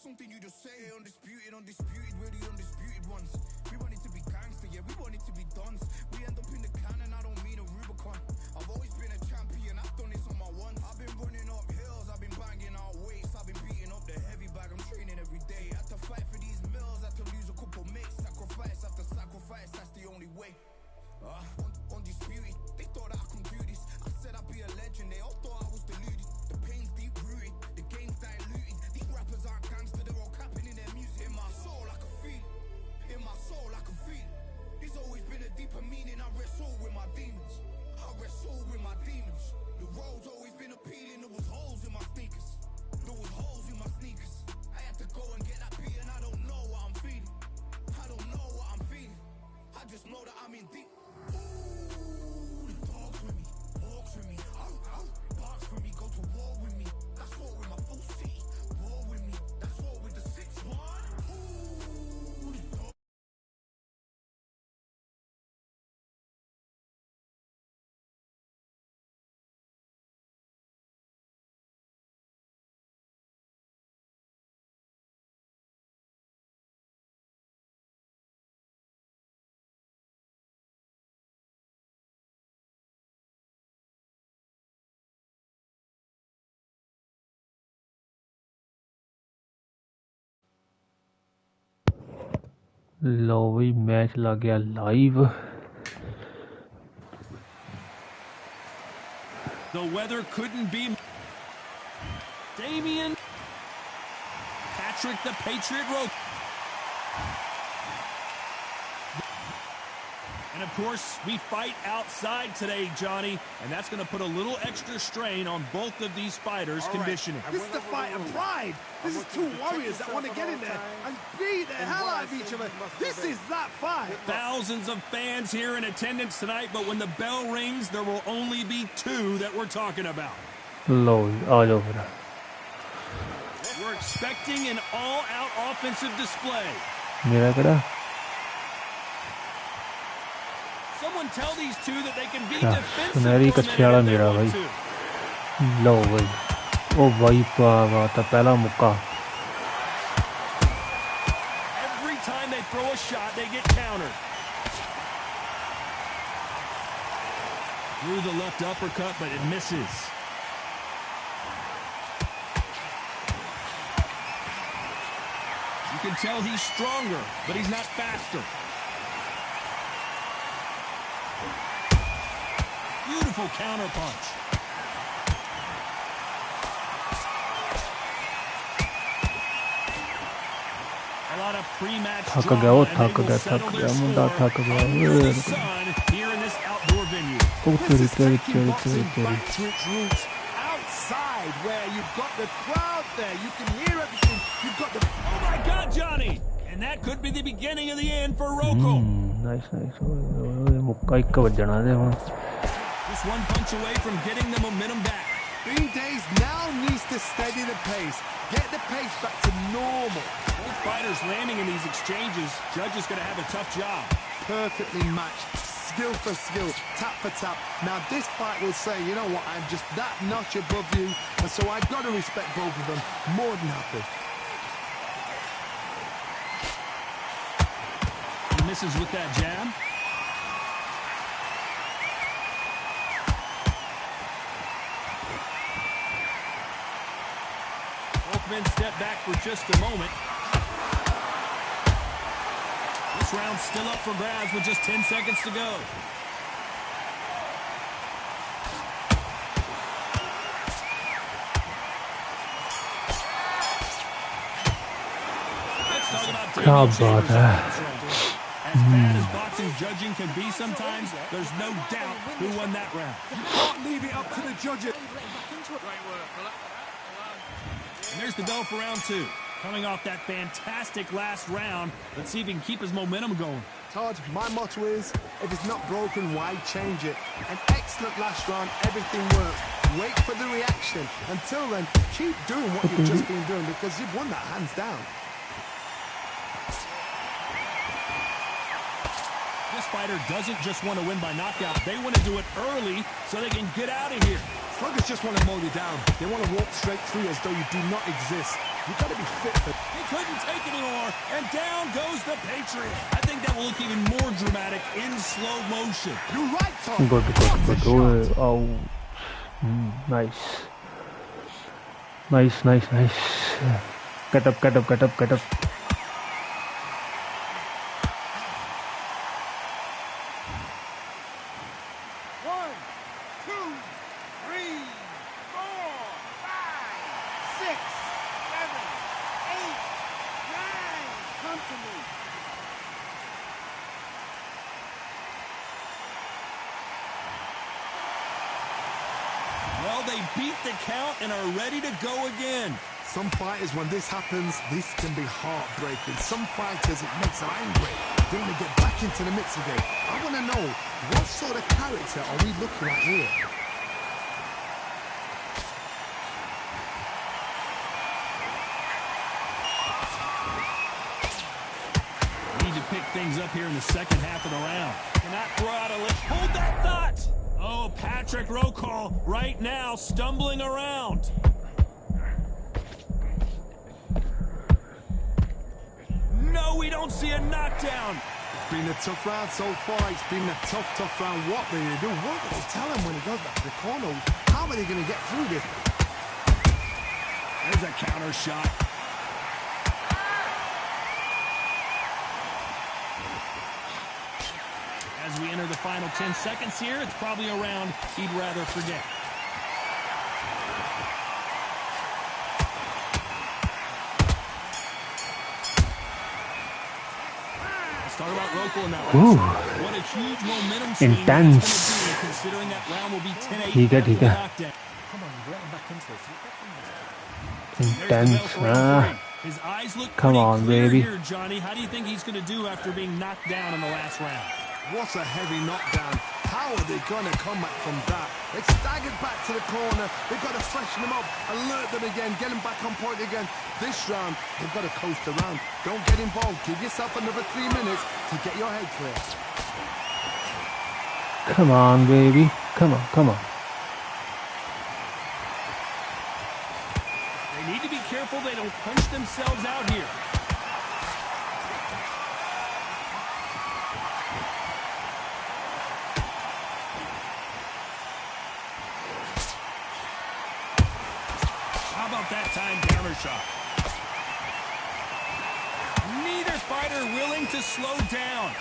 something you just say. Undisputed, we're the undisputed ones. We want it to be gangster, yeah, we want it to be dons. We end up in the can and I don't mean a Rubicon. I've always been a champion, I've done this on my ones. I've been running up hills, I've been banging out weights, I've been beating up the heavy bag, I'm training every day. Had to fight for these mills, had to lose a couple mates. Sacrifice after sacrifice, that's the only way. Undisputed, they thought that I could do this. I said I'd be a legend, they all thought I was deluded. The pain's deep rooted, the game's diluted. These rappers aren't gangster, they're all capping in their music. In my soul I can feel it, in my soul I can feel it. There's always been a deeper meaning, I wrestle with my demons. I wrestle with my demons. The road's always been appealing, there was holes in my sneakers. There was holes in my sneakers. I had to go and get that beat and I don't know what I'm feeling. I don't know what I'm feeling. I just know that I'm in deep. Ooh, the dogs with me, walks with me, barks with me, go to war with me. That's war with my full city, war with me. That's war with the 6-1. Ooh, the dogs. लो भाई match लग गया live. The weather couldn't be. Damian Patrick the Patriot Rowe. And of course, we fight outside today, Johnny, and that's going to put a little extra strain on both of these fighters' conditioning. This is the fight of pride. This is two warriors that want to get in there and beat the hell out of each other. This is that fight. Thousands of fans here in attendance tonight, but when the bell rings, there will only be two that we're talking about. लो आ जाओ फिर। We're expecting an all-out offensive display. मेरा करा। Someone tell these two that they can be defensive. सुनहरी कच्छे वाला मेरा भाई। लो भाई। ओ भाई पावा था पहला मुक्का। Every time they throw a shot, they get countered. Through the left uppercut, but it misses. You can tell he's stronger, but he's not faster. Beautiful counter punch. A lot of pre-match drama, and they will settle their score under the sun here in this outdoor venue. This is taking boxing back to its roots. Outside, where you've got the crowd there, you can hear everything. You've got the. Oh my God, Johnny! And that could be the beginning of the end for Rocco. Nice. मुक्का एक बजना दे वहाँ। Just one punch away from getting the momentum back. Bean Days now needs to steady the pace. Get the pace back to normal. Both fighters landing in these exchanges. Judge is going to have a tough job. Perfectly matched. Skill for skill. Tap for tap. Now this fight will say, you know what, I'm just that notch above you. And so I've got to respect both of them. More than happy. He misses with that jab. Both men step back for just a moment. This round's still up for grabs with just 10 seconds to go. Let's talk about Damian Chambers. As bad as boxing judging can be sometimes, there's no doubt who won that round. You can't leave it up to the judges. And there's the bell for round two. Coming off that fantastic last round, let's see if he can keep his momentum going. Todd, my motto is, if it's not broken, why change it? An excellent last round, everything works. Wait for the reaction. Until then, keep doing what you've just been doing because you've won that hands down. This fighter doesn't just want to win by knockout. They want to do it early so they can get out of here. Sluggers just want to mow you down. They want to walk straight through as though you do not exist. You've got to be fit for... He couldn't take anymore, and down goes the Patriot. I think that will look even more dramatic in slow motion. You're right, Tom. Good. Oh, nice. Nice. Get up. 9. Come to me. Well, they beat the count and are ready to go again. Some fighters, when this happens, this can be heartbreaking. Some fighters, it makes them angry. They want to get back into the mix again. I want to know, what sort of character are we looking at here? Need to pick things up here in the second half of the round. Cannot throw out a lift. Hold that thought! Oh, Patrick Rokal right now stumbling around. No, we don't see a knockdown. It's been a tough round so far. It's been a tough round. What will they do? What will they tell him when he goes back to the corner? How are they going to get through this? There's a counter shot. As we enter the final 10 seconds here, it's probably a round he'd rather forget. Let's talk about Rokal in that round. What a huge momentum swing Intense. that's going to be, considering that round will be 10-8. ठीक है. Come on, get him back into it. Intense. His eyes look Come pretty on, clear baby. here, Johnny. How do you think he's going to do after being knocked down in the last round? What a heavy knockdown. How are they going to come back from that? They staggered back to the corner. They've got to freshen them up, alert them again, get them back on point again. This round, they've got to coast around. Don't get involved. Give yourself another 3 minutes to get your head clear. Come on, baby. Come on. They need to be careful they don't punch themselves out here. How about that time counter shot? Neither fighter willing to slow down.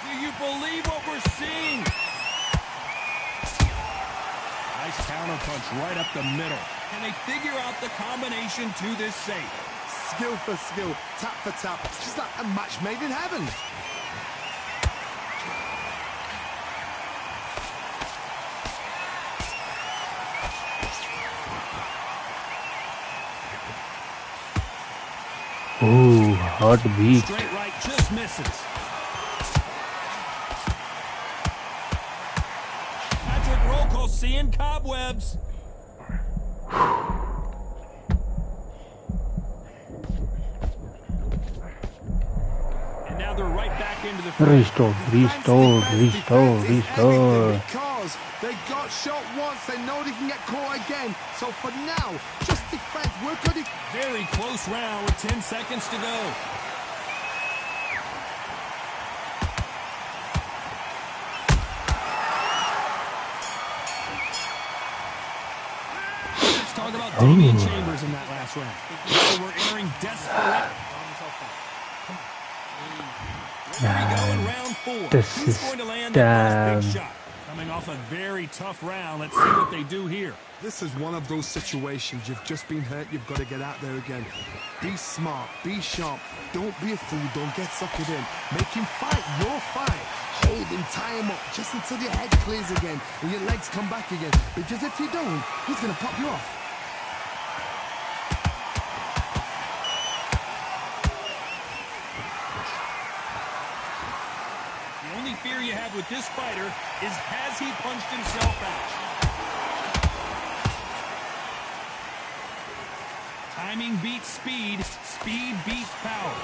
Do you believe what we're seeing? Nice counter punch right up the middle. Can they figure out the combination to this safe? Skill for skill, tap for tap. It's just like a match made in heaven. Ooh, heartbeat. Straight right just misses. Patrick Rokal seeing cobwebs. And now they're right back into the fight. Restore. Because they got shot once, they know they can get caught again. So for now, just defense. Work on it. Very close round with 10 seconds to go. Let's talk about Damian Chambers in that last round. So we're entering desperate. Here we go in round 4. This Who's is going to land that last big damn. shot? Coming off a very tough round. Let's see what they do here. This is one of those situations. You've just been hurt. You've got to get out there again. Be smart. Be sharp. Don't be a fool. Don't get suckered in. Make him fight your fight. Hold him, tie him up just until your head clears again and your legs come back again. Because if you don't, he's going to pop you off. The only fear you have with this fighter is, has he punched himself out? Timing beats speed. Speed beats power.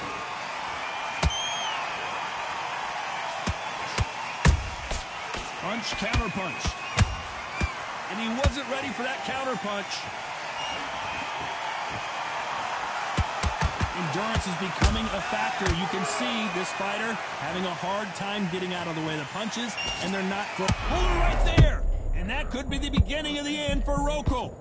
Punch, counter punch. And he wasn't ready for that counter punch. Endurance is becoming a factor. You can see this fighter having a hard time getting out of the way of the punches, and they're not... Hold it right there! And that could be the beginning of the end for Roko.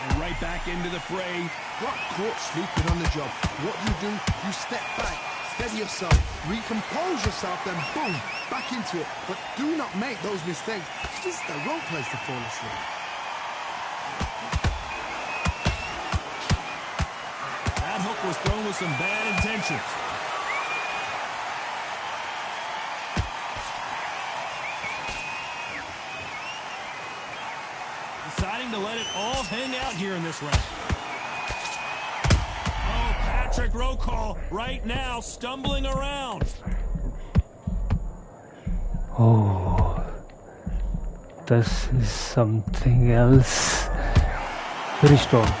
And right back into the fray. Got caught sleeping on the job. What you do, you step back, steady yourself, recompose yourself, then boom, back into it. But do not make those mistakes. This is the wrong place to fall asleep. That hook was thrown with some bad intentions. Deciding to let it all hang out here in this round. Oh, Patrick Roko right now stumbling around. Oh, this is something else. Very strong.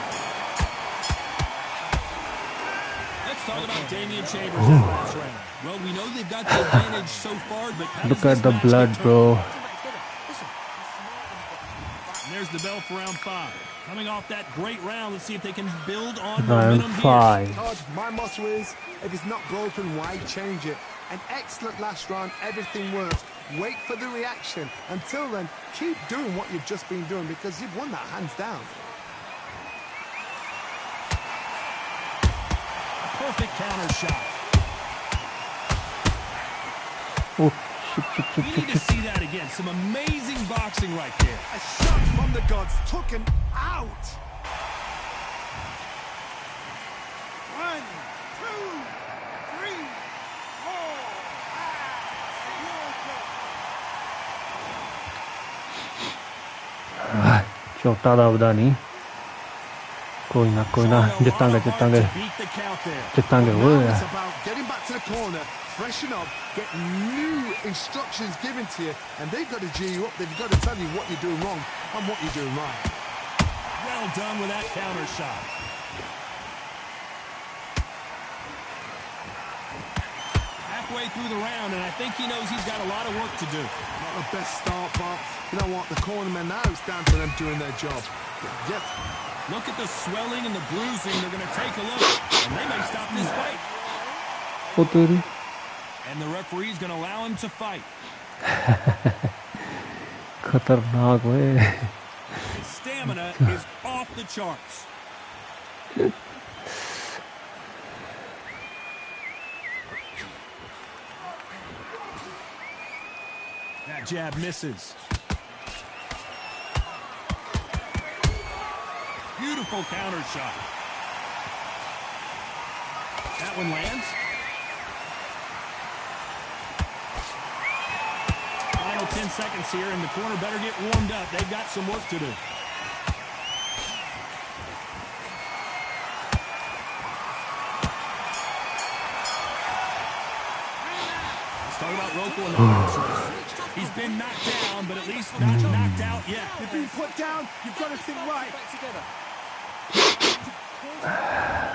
Let's talk about Damian Chambers in the last round. Well, we know they've got the advantage so far, but Look at the blood, bro. And there's the bell for round 5. Coming off that great round, let's see if they can build on Round momentum 5. here. Todd, my motto is, if it's not broken, why change it? An excellent last round, everything works. Wait for the reaction. Until then, keep doing what you've just been doing because you've won that hands down. Perfect counter shot. Oh, shit. We need to see that again. Some amazing boxing right there. A shot from the gods took him out. 1, 2, 3, 4. छोटा दबदा नहीं कोई ना जितांगे वो It's about getting back to the corner, freshen up, get new instructions given to you, and they've got to G you up. They've got to tell you what you're doing wrong and what you're doing right. Well done with that counter shot. Halfway through the round, and I think he knows he's got a lot of work to do. Not the best start, but you know what? The cornermen now, it's down to them doing their job. Yes. Look at the swelling and the bruising. They're going to take a look, and they may stop this fight. And the referee's going to allow him to fight. खतरनाक वे. His stamina is off the charts. That jab misses. Beautiful counter shot. That one lands. Final 10 seconds here, and the corner better get warmed up. They've got some work to do. Let's talk about Roko in the boxers. He's been knocked down, but at least not knocked out yet. You've been put down, you've got to think right.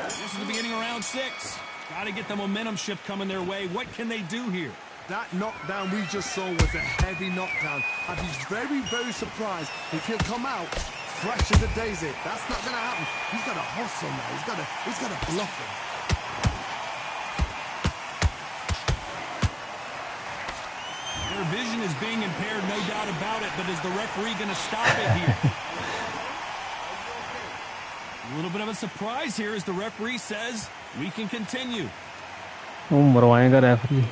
This is the beginning of round 6. Got to get the momentum shift coming their way. What can they do here? That knockdown we just saw was a heavy knockdown. I'd be very, very surprised if he'll come out fresh as a daisy. That's not going to happen. He's got to hustle now. He's got to bluff him. Their vision is being impaired, no doubt about it, but is the referee going to stop it here? A little bit of a surprise here as the referee says we can continue. मरवाएगा referee.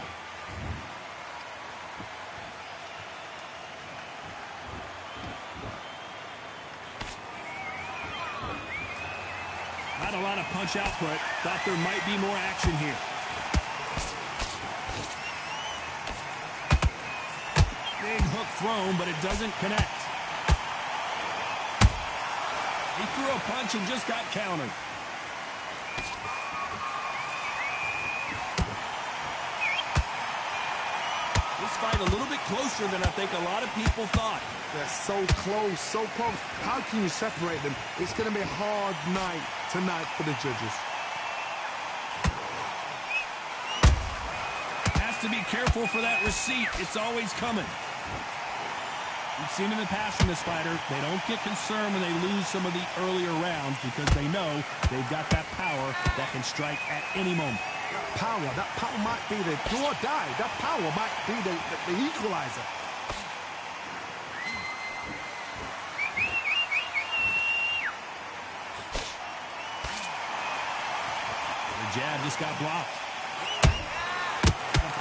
Not a lot of punch output. Thought there might be more action here. Big hook thrown, but it doesn't connect. He threw a punch and just got countered. This fight a little bit closer than I think a lot of people thought. They're so close, so close. How can you separate them? It's going to be a hard night tonight for the judges. to be careful for that receipt. It's always coming. We've seen in the past from this fighter, they don't get concerned when they lose some of the earlier rounds because they know they've got that power that can strike at any moment. That power might be the do or die. That power might be the equalizer. The jab just got blocked.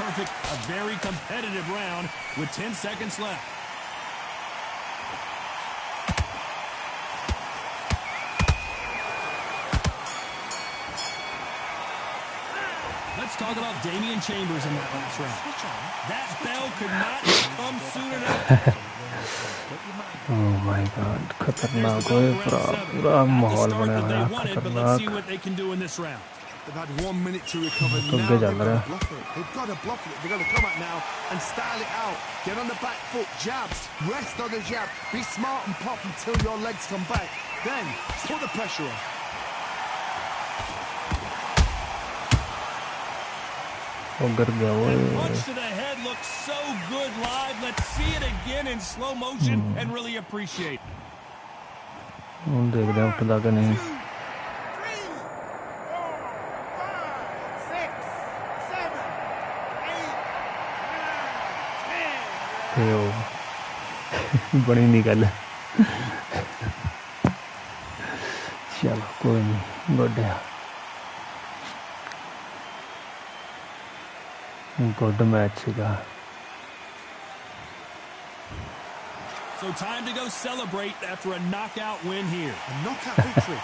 A very competitive round with 10 seconds left. Let's talk about Damian Chambers in that last round. That bell could not come soon enough. Oh my God, खतरनाक है पूरा माहौल बना हुआ है खतरनाक. Let's see what they can do in this round. They've had 1 minute to recover. Now they've got to bluff it. They've got to come out now and style it out. Get on the back foot, jabs, rest on the jab. Be smart and pop until your legs come back. Then put the pressure on. That punch to the head looks so good live. Let's see it again in slow motion and really appreciate it. बड़ी निकल चलो कोई नहीं good है good match का. So time to go celebrate after a knockout win here. A knockout victory.